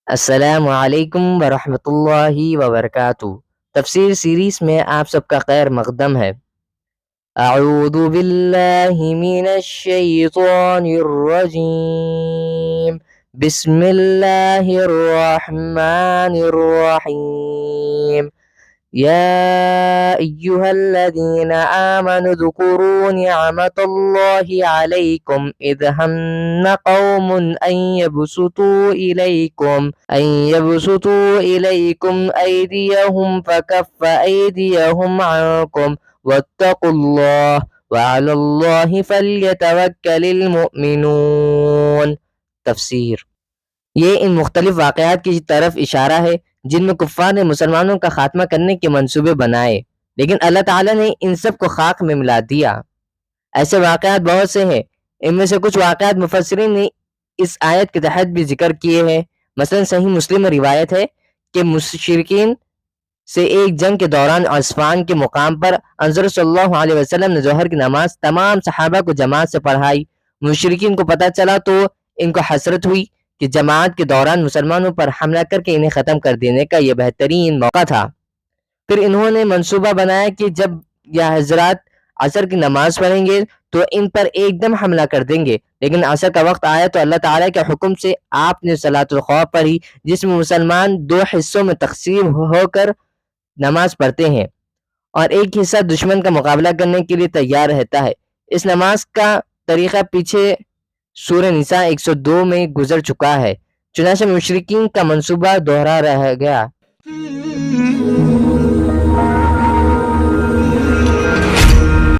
السلام علیکم ورحمۃ اللہ وبرکاتہ۔ تفسیر سیریز میں آپ سب کا خیر مقدم ہے۔ اعوذ باللہ من الشیطان الرجیم، بسم اللہ الرحمن الرحیم۔ يا أيها الذين آمنوا اذكروا نعمة الله عليكم إذ هم قوم أن يبسطوا إليكم أيديهم فكف أيديهم عنكم واتقوا الله وعلى الله فليتوكل المؤمنون۔ تفسیر: یہ ان مختلف واقعات کی طرف اشارہ ہے جن میں کفار نے مسلمانوں کا خاتمہ کرنے کے منصوبے بنائے، لیکن اللہ تعالیٰ نے ان سب کو خاک میں ملا دیا۔ ایسے واقعات بہت سے ہیں، ان میں سے کچھ واقعات مفسرین نے اس آیت کے تحت بھی ذکر کیے ہیں۔ مثلا صحیح مسلم میں روایت ہے کہ مشرکین سے ایک جنگ کے دوران عصفان کے مقام پر حضرت صلی اللہ علیہ وسلم نے ظہر کی نماز تمام صحابہ کو جماعت سے پڑھائی۔ مشرکین کو پتہ چلا تو ان کو حسرت ہوئی کہ جماعت کے دوران مسلمانوں پر حملہ کر کے انہیں ختم کر دینے کا یہ بہترین موقع تھا۔ پھر انہوں نے منصوبہ بنایا کہ جب یہ حضرات عصر کی نماز پڑھیں گے تو ان پر ایک دم حملہ کر دیں گے، لیکن عصر کا وقت آیا تو اللہ تعالیٰ کے حکم سے آپ نے صلاۃ الخوف پڑھی، جس میں مسلمان دو حصوں میں تقسیم ہو کر نماز پڑھتے ہیں اور ایک حصہ دشمن کا مقابلہ کرنے کے لیے تیار رہتا ہے۔ اس نماز کا طریقہ پیچھے سورہ نساء 102 میں گزر چکا ہے، چنانچہ مشرکین کا منصوبہ دوہرا رہ گیا۔